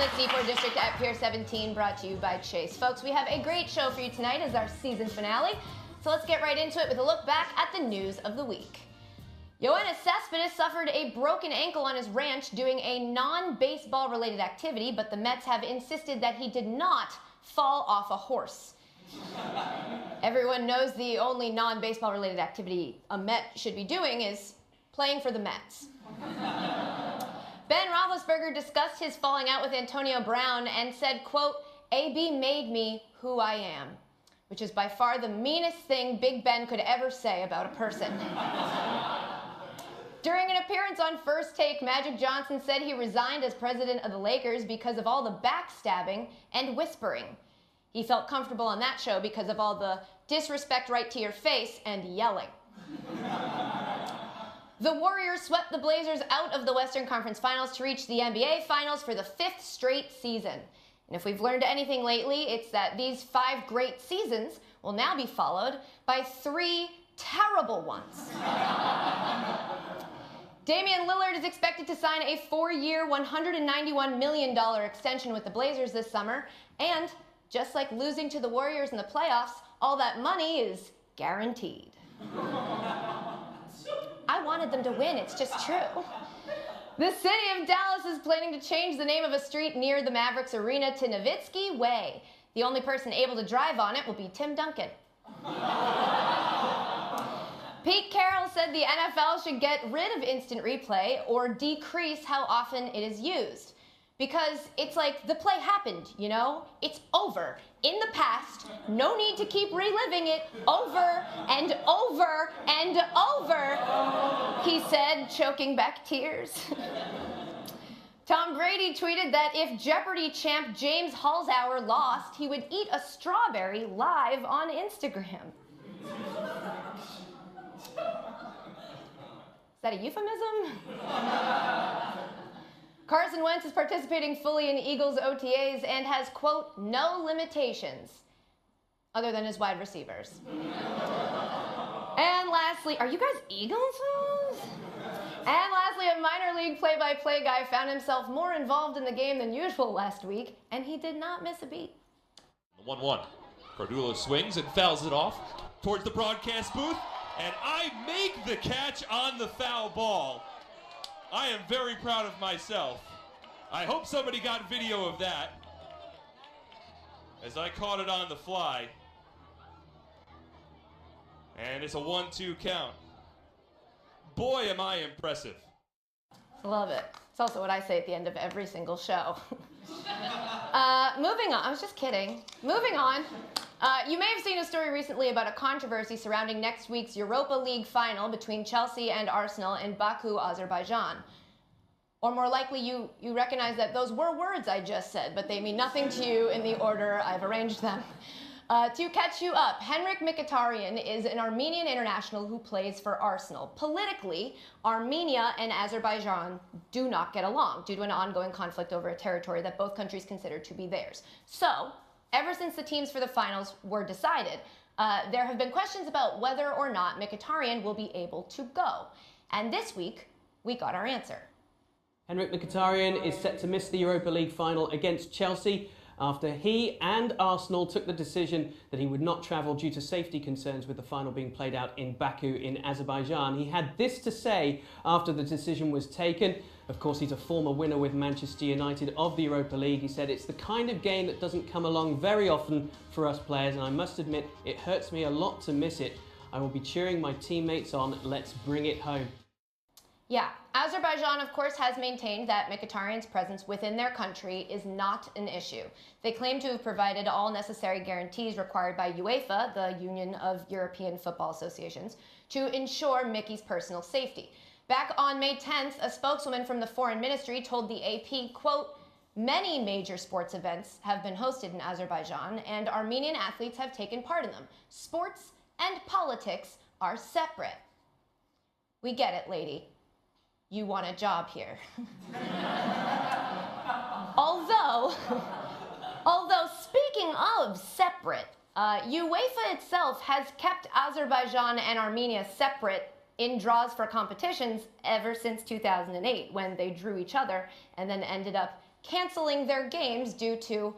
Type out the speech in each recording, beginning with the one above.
the C4 District at Pier 17, brought to you by Chase. Folks, we have a great show for you tonight as our season finale, so let's get right into it with a look back at the news of the week. Yoenis Cespedes suffered a broken ankle on his ranch doing a non-baseball related activity, but the Mets have insisted that he did not fall off a horse. Everyone knows the only non-baseball related activity a Met should be doing is playing for the Mets. Ben Roethlisberger discussed his falling out with Antonio Brown and said, quote, "AB made me who I am," which is by far the meanest thing Big Ben could ever say about a person. During an appearance on First Take, Magic Johnson said he resigned as president of the Lakers because of all the backstabbing and whispering. He felt comfortable on that show because of all the disrespect right to your face and yelling. The Warriors swept the Blazers out of the Western Conference Finals to reach the NBA Finals for the 5th straight season. And if we've learned anything lately, it's that these 5 great seasons will now be followed by 3 terrible ones. Damian Lillard is expected to sign a 4-year, $191 million extension with the Blazers this summer. And just like losing to the Warriors in the playoffs, all that money is guaranteed. I wanted them to win, it's just true. The city of Dallas is planning to change the name of a street near the Mavericks Arena to Nowitzki Way. The only person able to drive on it will be Tim Duncan. Pete Carroll said the NFL should get rid of instant replay or decrease how often it is used. Because it's like the play happened, you know? It's over. In the past, no need to keep reliving it over and over and over, he said, choking back tears. Tom Brady tweeted that if Jeopardy champ James Halsauer lost, he would eat a strawberry live on Instagram. Is that a euphemism? Carson Wentz is participating fully in Eagles OTAs and has, quote, no limitations, other than his wide receivers. And lastly, are you guys Eagles fans? And lastly, a minor league play-by-play guy found himself more involved in the game than usual last week, and he did not miss a beat. The 1-1. Cardullo swings and fouls it off towards the broadcast booth, and I make the catch on the foul ball. I am very proud of myself. I hope somebody got video of that as I caught it on the fly. And it's a 1-2 count. Boy, am I impressive. Love it. It's also what I say at the end of every single show. Moving on. I was just kidding. Moving on. You may have seen a story recently about a controversy surrounding next week's Europa League final between Chelsea and Arsenal in Baku, Azerbaijan. Or more likely, you recognize that those were words I just said, but they mean nothing to you in the order I've arranged them. To catch you up, Henrik Mkhitaryan is an Armenian international who plays for Arsenal. Politically, Armenia and Azerbaijan do not get along due to an ongoing conflict over a territory that both countries consider to be theirs. So, ever since the teams for the finals were decided, there have been questions about whether or not Mkhitaryan will be able to go. And this week, we got our answer. Henrik Mkhitaryan is set to miss the Europa League final against Chelsea after he and Arsenal took the decision that he would not travel due to safety concerns with the final being played out in Baku in Azerbaijan. He had this to say after the decision was taken. Of course, he's a former winner with Manchester United of the Europa League. He said, "It's the kind of game that doesn't come along very often for us players, and I must admit, it hurts me a lot to miss it. I will be cheering my teammates on. Let's bring it home." Yeah, Azerbaijan, of course, has maintained that Mkhitaryan's presence within their country is not an issue. They claim to have provided all necessary guarantees required by UEFA, the Union of European Football Associations, to ensure Mickey's personal safety. Back on May 10th, a spokeswoman from the Foreign Ministry told the AP, quote, "Many major sports events have been hosted in Azerbaijan, and Armenian athletes have taken part in them. Sports and politics are separate." We get it, lady. You want a job here. Although speaking of separate, UEFA itself has kept Azerbaijan and Armenia separate in draws for competitions ever since 2008, when they drew each other and then ended up canceling their games due to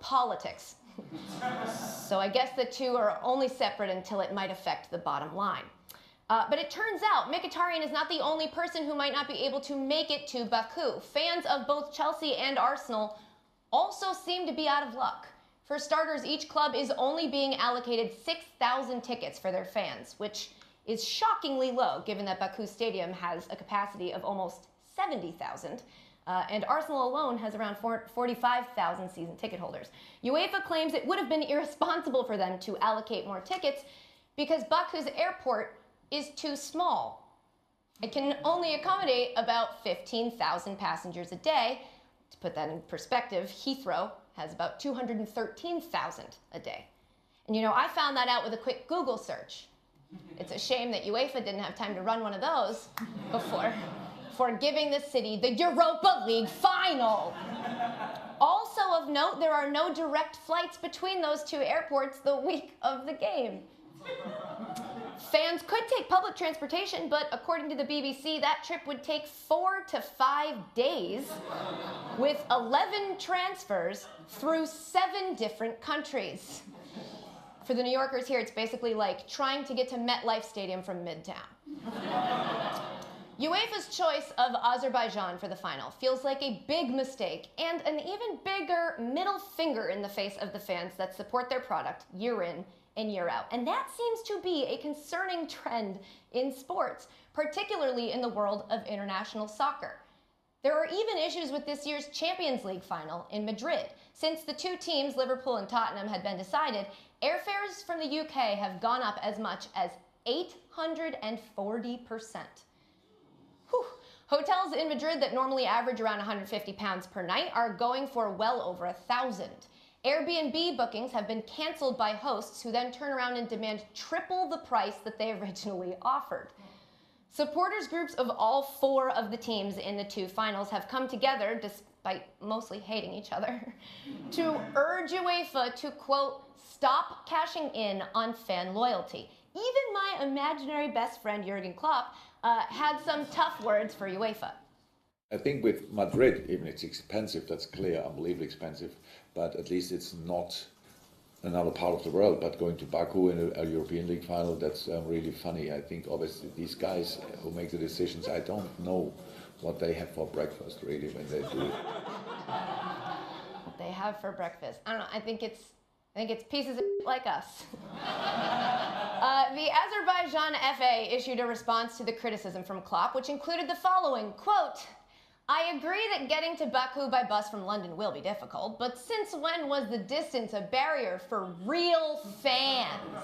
politics. So I guess the two are only separate until it might affect the bottom line. But it turns out Mkhitaryan is not the only person who might not be able to make it to Baku. Fans of both Chelsea and Arsenal also seem to be out of luck. For starters, each club is only being allocated 6,000 tickets for their fans, which is shockingly low given that Baku Stadium has a capacity of almost 70,000. And Arsenal alone has around 45,000 season ticket holders. UEFA claims it would have been irresponsible for them to allocate more tickets because Baku's airport is too small. It can only accommodate about 15,000 passengers a day. To put that in perspective, Heathrow has about 213,000 a day. And you know, I found that out with a quick Google search. It's a shame that UEFA didn't have time to run one of those before giving the city the Europa League final. Also of note, there are no direct flights between those two airports the week of the game. Fans could take public transportation, but according to the BBC, that trip would take 4 to 5 days with 11 transfers through 7 different countries. For the New Yorkers here, it's basically like trying to get to MetLife Stadium from Midtown. UEFA's choice of Azerbaijan for the final feels like a big mistake and an even bigger middle finger in the face of the fans that support their product year in and year out. And that seems to be a concerning trend in sports, particularly in the world of international soccer. There are even issues with this year's Champions League final in Madrid. Since the two teams, Liverpool and Tottenham, had been decided, airfares from the UK have gone up as much as 840%. Whew. Hotels in Madrid that normally average around £150 per night are going for well over 1,000. Airbnb bookings have been canceled by hosts who then turn around and demand triple the price that they originally offered. Supporters groups of all 4 of the teams in the 2 finals have come together, despite mostly hating each other, to urge UEFA to, quote, stop cashing in on fan loyalty. Even my imaginary best friend Jurgen Klopp had some tough words for UEFA. I think with Madrid, even it's expensive, that's clear, unbelievably expensive, but at least it's not another part of the world. But going to Baku in a European League final, that's really funny. I think obviously these guys who make the decisions, I don't know what they have for breakfast really when they do it. What they have for breakfast? I don't know. I think it's pieces of like us. The Azerbaijan FA issued a response to the criticism from Klopp, which included the following, quote, I agree that getting to Baku by bus from London will be difficult, but since when was the distance a barrier for real fans?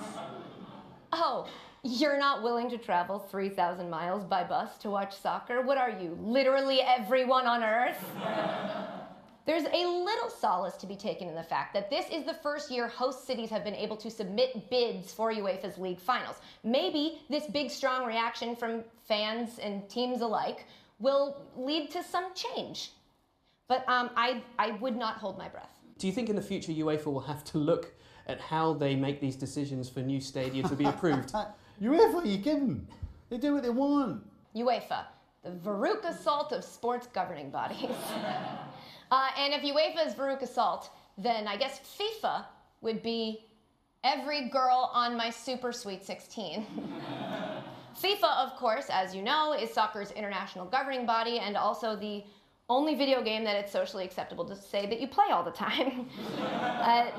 Oh, you're not willing to travel 3,000 miles by bus to watch soccer? What are you, literally everyone on Earth? There's a little solace to be taken in the fact that this is the first year host cities have been able to submit bids for UEFA's league finals. Maybe this big, strong reaction from fans and teams alike will lead to some change. But I would not hold my breath. Do you think in the future UEFA will have to look at how they make these decisions for new stadia to be approved? UEFA, you give them. They do what they want. UEFA, the Veruca Salt of sports governing bodies. And if UEFA is Veruca Salt, then I guess FIFA would be every girl on my super sweet 16. FIFA, of course, as you know, is soccer's international governing body and also the only video game that it's socially acceptable to say that you play all the time.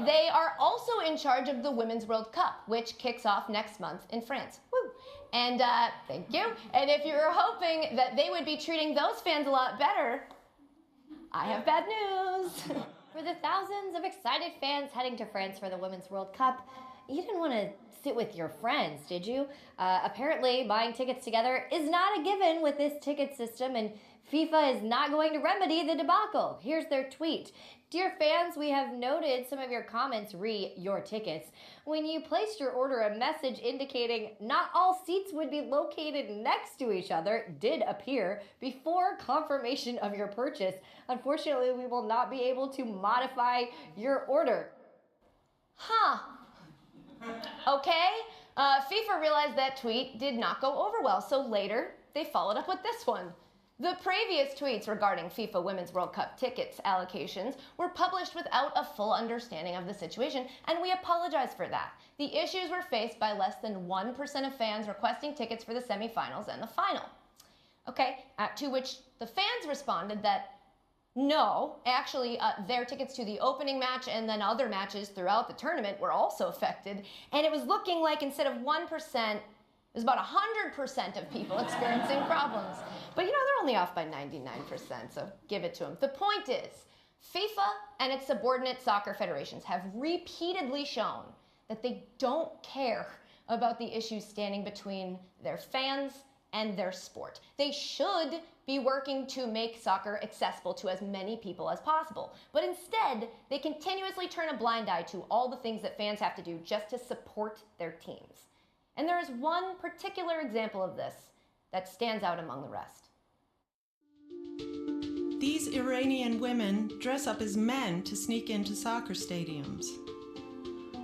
They are also in charge of the Women's World Cup, which kicks off next month in France. Woo! And thank you. And if you're hoping that they would be treating those fans a lot better, I have bad news. For the thousands of excited fans heading to France for the Women's World Cup, you didn't want to sit with your friends, did you? Apparently, buying tickets together is not a given with this ticket system, and FIFA is not going to remedy the debacle. Here's their tweet. Dear fans, we have noted some of your comments re your tickets. When you placed your order, a message indicating not all seats would be located next to each other did appear before confirmation of your purchase. Unfortunately, we will not be able to modify your order. Huh. Okay. FIFA realized that tweet did not go over well, so later they followed up with this one. The previous tweets regarding FIFA Women's World Cup tickets allocations were published without a full understanding of the situation, and we apologize for that. The issues were faced by less than 1% of fans requesting tickets for the semifinals and the final. Okay, to which the fans responded that no, actually their tickets to the opening match and then other matches throughout the tournament were also affected, and it was looking like instead of 1%, it was about 100% of people experiencing problems. But you know, they're only off by 99%, so give it to them. The point is, FIFA and its subordinate soccer federations have repeatedly shown that they don't care about the issues standing between their fans and their sport. They should be working to make soccer accessible to as many people as possible. But instead, they continuously turn a blind eye to all the things that fans have to do just to support their teams. And there is one particular example of this that stands out among the rest. These Iranian women dress up as men to sneak into soccer stadiums.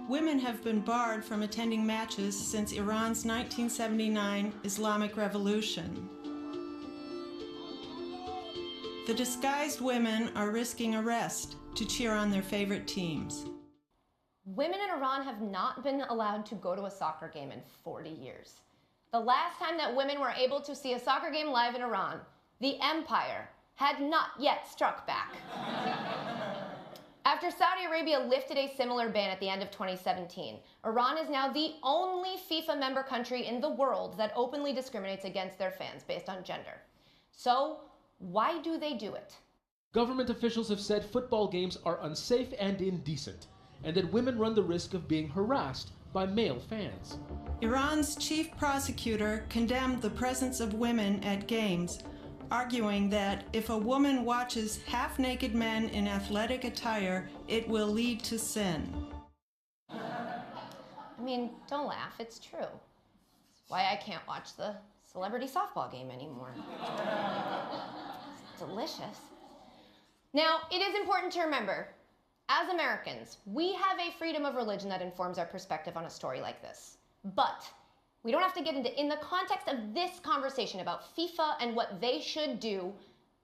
Women have been barred from attending matches since Iran's 1979 Islamic Revolution. The disguised women are risking arrest to cheer on their favorite teams. Women in Iran have not been allowed to go to a soccer game in 40 years. The last time that women were able to see a soccer game live in Iran, the empire had not yet struck back. After Saudi Arabia lifted a similar ban at the end of 2017, Iran is now the only FIFA member country in the world that openly discriminates against their fans based on gender. So, why do they do it? Government officials have said football games are unsafe and indecent, and that women run the risk of being harassed by male fans. Iran's chief prosecutor condemned the presence of women at games, arguing that if a woman watches half-naked men in athletic attire, it will lead to sin. I mean, don't laugh, it's true. It's why I can't watch the celebrity softball game anymore. It's delicious. Now, it is important to remember, as Americans, we have a freedom of religion that informs our perspective on a story like this. But we don't have to get into, in the context of this conversation about FIFA and what they should do,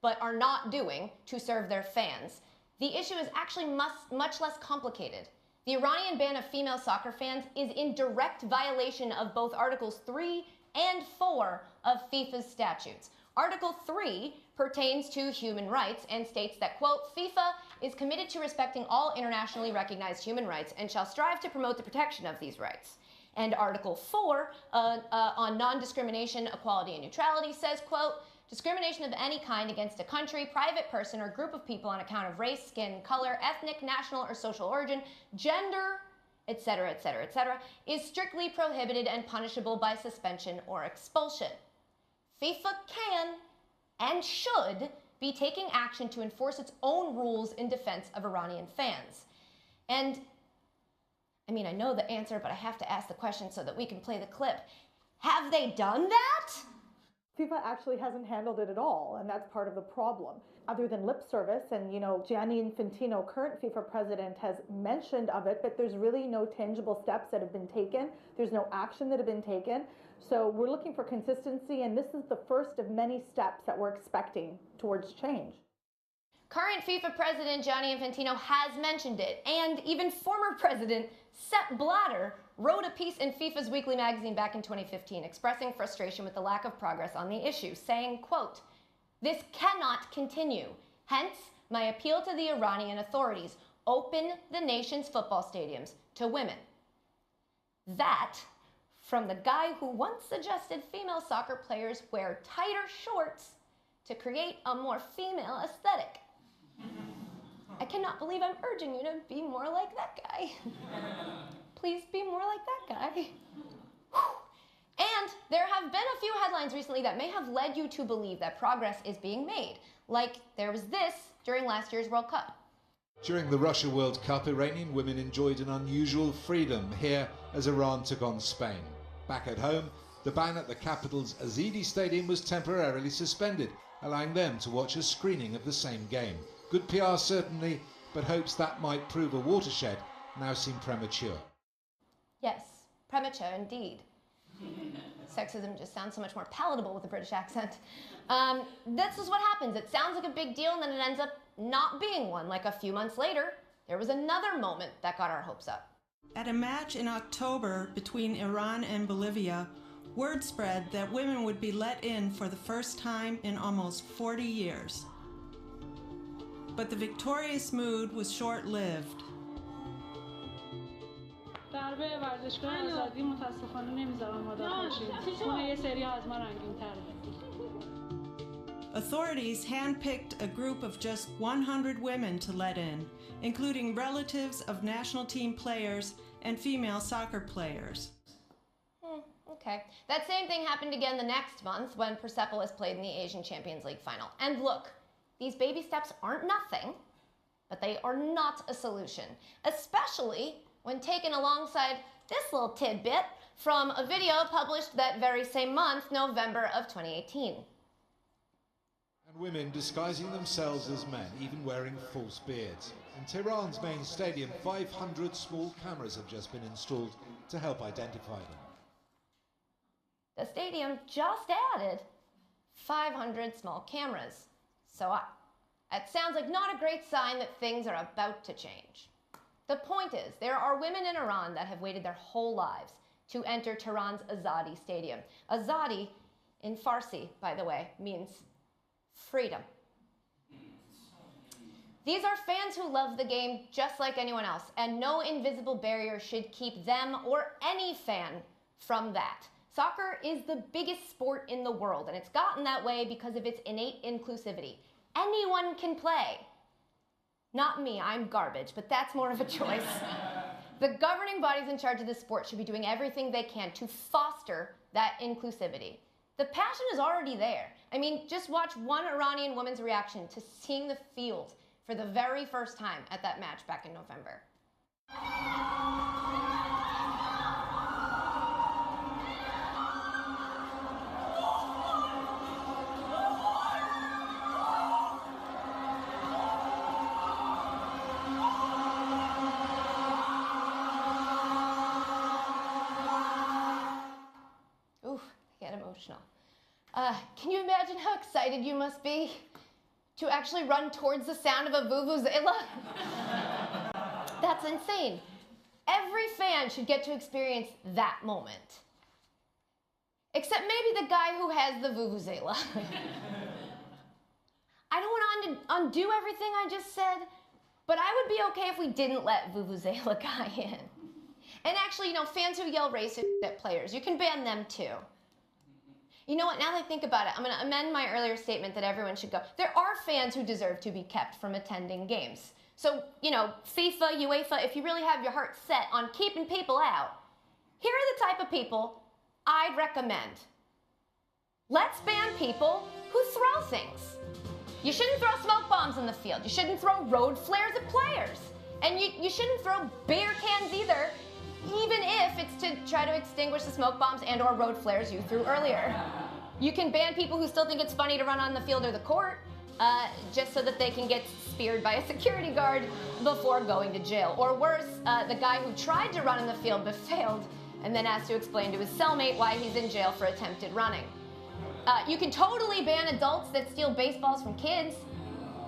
but are not doing to serve their fans, the issue is actually much less complicated. The Iranian ban of female soccer fans is in direct violation of both Articles 3 and 4 of FIFA's statutes. Article 3 pertains to human rights and states that, quote, FIFA is committed to respecting all internationally recognized human rights and shall strive to promote the protection of these rights. And Article 4 on non-discrimination, equality, and neutrality says, quote, discrimination of any kind against a country, private person, or group of people on account of race, skin, color, ethnic, national, or social origin, gender, etc., etc., etc., is strictly prohibited and punishable by suspension or expulsion. FIFA can and should be taking action to enforce its own rules in defense of Iranian fans. And, I mean, I know the answer, but I have to ask the question so that we can play the clip. Have they done that? FIFA actually hasn't handled it at all, and that's part of the problem. Other than lip service, and Gianni Infantino, current FIFA president, has mentioned of it, but there's really no tangible steps that have been taken. There's no action that have been taken. So we're looking for consistency, and this is the first of many steps that we're expecting towards change. Current FIFA president Gianni Infantino has mentioned it, and even former president Sepp Blatter wrote a piece in FIFA's weekly magazine back in 2015 expressing frustration with the lack of progress on the issue, saying, quote, "This cannot continue. Hence, my appeal to the Iranian authorities, open the nation's football stadiums to women." That from the guy who once suggested female soccer players wear tighter shorts to create a more female aesthetic. I cannot believe I'm urging you to be more like that guy. Please be more like that guy. And there have been a few headlines recently that may have led you to believe that progress is being made. Like there was this during last year's World Cup. During the Russia World Cup, Iranian women enjoyed an unusual freedom here as Iran took on Spain. Back at home, the ban at the capital's Azidi Stadium was temporarily suspended, allowing them to watch a screening of the same game. Good PR certainly, but hopes that might prove a watershed now seem premature. Yes, premature indeed. Sexism just sounds so much more palatable with a British accent. This is what happens. It sounds like a big deal, and then it ends up not being one. Like a few months later, there was another moment that got our hopes up. At a match in October between Iran and Bolivia, word spread that women would be let in for the first time in almost 40 years. But the victorious mood was short-lived. دربه ورزشگاه آزادی متاسفانه نمیذارم ما داخل شیم. خونه یه سری از ما رنگین‌تره. Authorities handpicked a group of just 100 women to let in, including relatives of national team players and female soccer players. Okay. That same thing happened again the next month when Persepolis played in the Asian Champions League final. And look, these baby steps aren't nothing, but they are not a solution, especially when taken alongside this little tidbit from a video published that very same month, November of 2018. And women disguising themselves as men, even wearing false beards. In Tehran's main stadium, 500 small cameras have just been installed to help identify them. The stadium just added 500 small cameras. So that sounds like not a great sign that things are about to change. The point is, there are women in Iran that have waited their whole lives to enter Tehran's Azadi Stadium. Azadi, in Farsi, by the way, means freedom. These are fans who love the game just like anyone else, and no invisible barrier should keep them or any fan from that. Soccer is the biggest sport in the world, and it's gotten that way because of its innate inclusivity. Anyone can play. Not me, I'm garbage, but that's more of a choice. The governing bodies in charge of this sport should be doing everything they can to foster that inclusivity. The passion is already there. I mean, just watch one Iranian woman's reaction to seeing the field for the very first time at that match back in November. Emotional. Can you imagine how excited you must be to actually run towards the sound of a vuvuzela? That's insane. Every fan should get to experience that moment. Except maybe the guy who has the vuvuzela. I don't want to undo everything I just said, but I would be okay if we didn't let vuvuzela guy in. And actually, fans who yell racist at players, you can ban them too. You know what, now that I think about it, I'm going to amend my earlier statement that everyone should go. There are fans who deserve to be kept from attending games. So, FIFA, UEFA, if you really have your heart set on keeping people out, here are the type of people I'd recommend. Let's ban people who throw things. You shouldn't throw smoke bombs in the field. You shouldn't throw road flares at players. And you shouldn't throw beer cans either, even if it's to try to extinguish the smoke bombs and or road flares you threw earlier. You can ban people who still think it's funny to run on the field or the court, just so that they can get speared by a security guard before going to jail. Or worse, the guy who tried to run in the field but failed and then has to explain to his cellmate why he's in jail for attempted running. You can totally ban adults that steal baseballs from kids.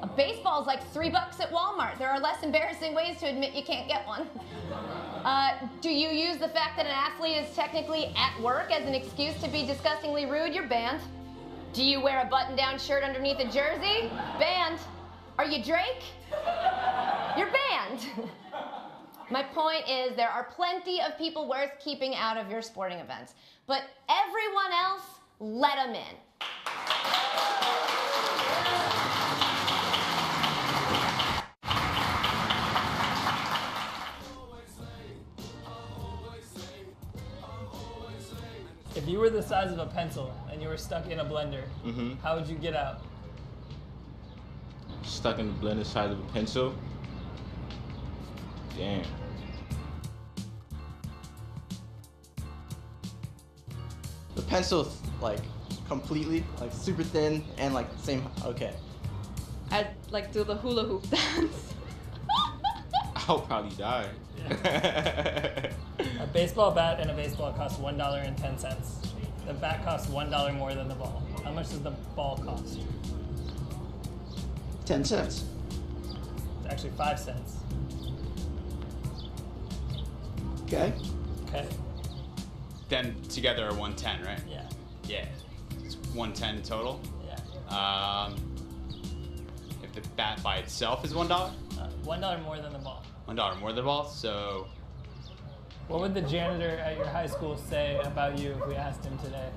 A baseball is like $3 at Walmart. There are less embarrassing ways to admit you can't get one. Do you use the fact that an athlete is technically at work as an excuse to be disgustingly rude? You're banned. Do you wear a button-down shirt underneath a jersey? Banned. Are you Drake? You're banned. My point is there are plenty of people worth keeping out of your sporting events, but everyone else, let them in. If you were the size of a pencil and you were stuck in a blender, how would you get out? Stuck in the blender size of a pencil? Damn. The pencil's completely super thin and same. Okay. I'd do the hula hoop dance. I'll probably die. A baseball bat and a baseball cost $1.10. the bat costs $1 more than the ball. How much does the ball cost? 10 cents. It's actually 5 cents. Okay. Okay. Then together are 110, right? Yeah. Yeah. It's 110 total. Yeah. If the bat by itself is $1? $1 more than the ball. $1 more than the ball, so What would the janitor at your high school say about you if we asked him today?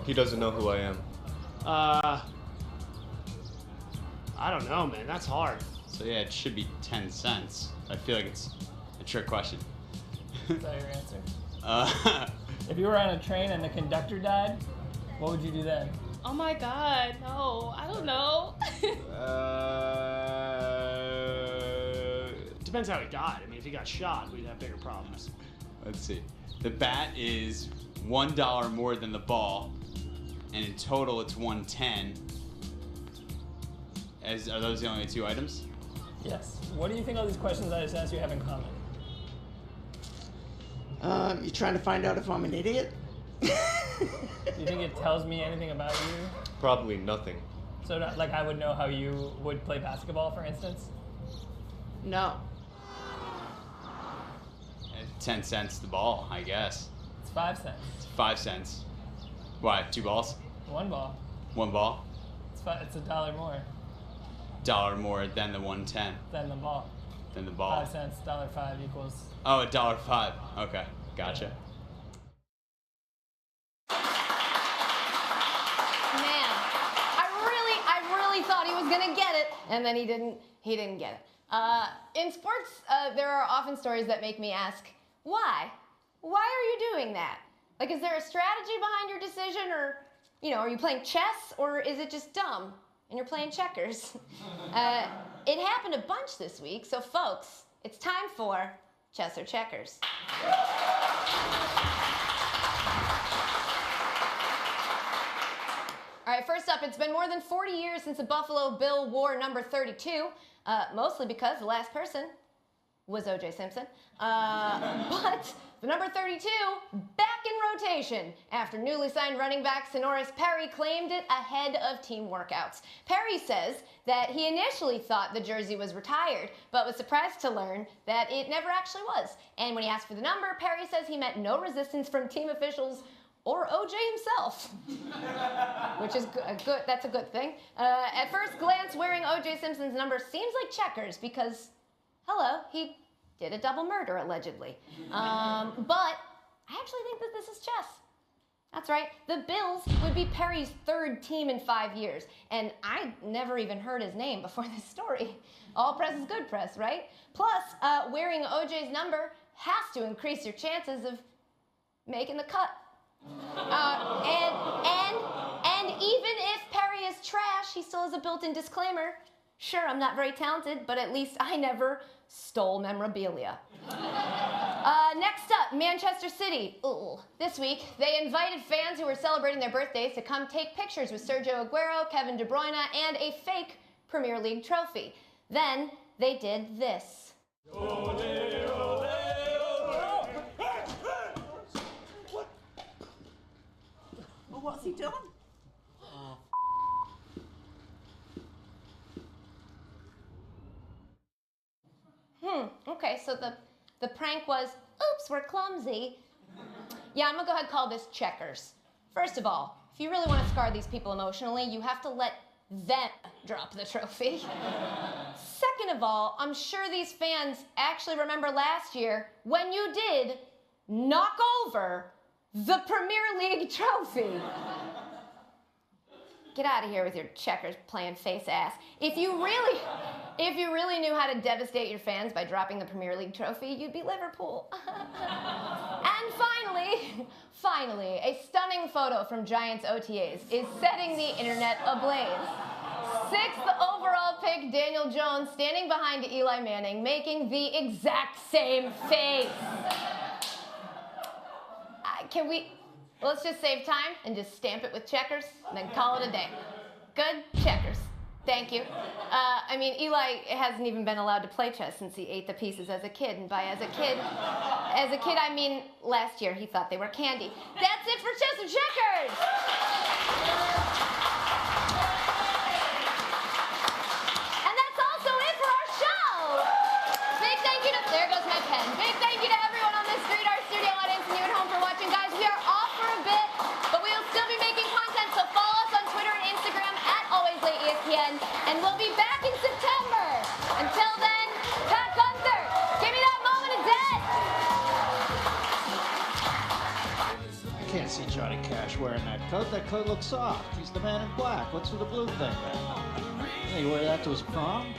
He doesn't know who I am. I don't know, man. That's hard. So yeah, it should be 10 cents. I feel like it's a trick question. Is that your answer? If you were on a train and the conductor died, what would you do then? Oh my god, no, I don't know. Depends how he died. I mean, if he got shot, we'd have bigger problems. Let's see. The bat is $1 more than the ball, and in total it's 110. Are those the only two items? Yes. What do you think all these questions I just asked you have in common? You trying to find out if I'm an idiot? Do you think it tells me anything about you? Probably nothing. So, like, I would know how you would play basketball, for instance? No. 10 cents the ball, I guess. It's 5 cents. It's 5 cents. Why? 2 balls? 1 ball. 1 ball? It's $1 more $1 more than the 110. than the ball. Than the ball. 5 cents, $1.05 equals. Oh, $1.05. Okay, gotcha. Man, I really thought he was gonna get it, and then he didn't get it. In sports, there are often stories that make me ask, why? Why are you doing that? Like, is there a strategy behind your decision, or, are you playing chess, or is it just dumb and you're playing checkers? It happened a bunch this week, so folks, it's time for Chess or Checkers. All right, first up, it's been more than 40 years since the Buffalo Bill wore number 32, mostly because the last person was O.J. Simpson. But the number 32, back in rotation after newly signed running back Sonoris Perry claimed it ahead of team workouts. Perry says that he initially thought the jersey was retired, but was surprised to learn that it never actually was. And when he asked for the number, Perry says he met no resistance from team officials or OJ himself, which is good. That's a good thing. At first glance, wearing OJ Simpson's number seems like checkers because, hello, he did a double murder allegedly. But I actually think that this is chess. That's right. The Bills would be Perry's 3rd team in 5 years, and I never even heard his name before this story. All press is good press, right? Plus, wearing OJ's number has to increase your chances of making the cut. And even if Perry is trash, he still has a built-in disclaimer. Sure, I'm not very talented, but at least I never stole memorabilia. Next up, Manchester City. Ooh. This week, they invited fans who were celebrating their birthdays to come take pictures with Sergio Aguero, Kevin De Bruyne, and a fake Premier League trophy. Then they did this. What's he done? Okay, so the prank was, oops, we're clumsy. Yeah, I'm gonna go ahead and call this checkers. First of all, if you really want to scar these people emotionally, you have to let them drop the trophy. Second of all, I'm sure these fans actually remember last year when you did knock over the Premier League trophy. Get out of here with your checkers playing face ass. If you really knew how to devastate your fans by dropping the Premier League trophy, you'd be Liverpool. And finally, a stunning photo from Giants OTAs is setting the internet ablaze. 6th overall pick Daniel Jones standing behind Eli Manning, making the exact same face. Let's just save time and just stamp it with checkers and then call it a day. Good checkers. Thank you. I mean, Eli hasn't even been allowed to play chess since he ate the pieces as a kid. And by as a kid, I mean last year he thought they were candy. That's it for Chess and Checkers! And that's also it for our show! Big thank you to, there goes my pen. Big thank you to everyone on this street, our studio audience, and you at home for watching. Guys, we are off for a bit, but we will still be making content, so follow us on Twitter and Instagram at AlwaysLateESPN, and we'll be back in September. Until then, Pat Gunther, give me that moment of death. I can't see Johnny Cash wearing that coat. That coat looks soft. He's the man in black. What's with the blue thing? He wear that to his prom?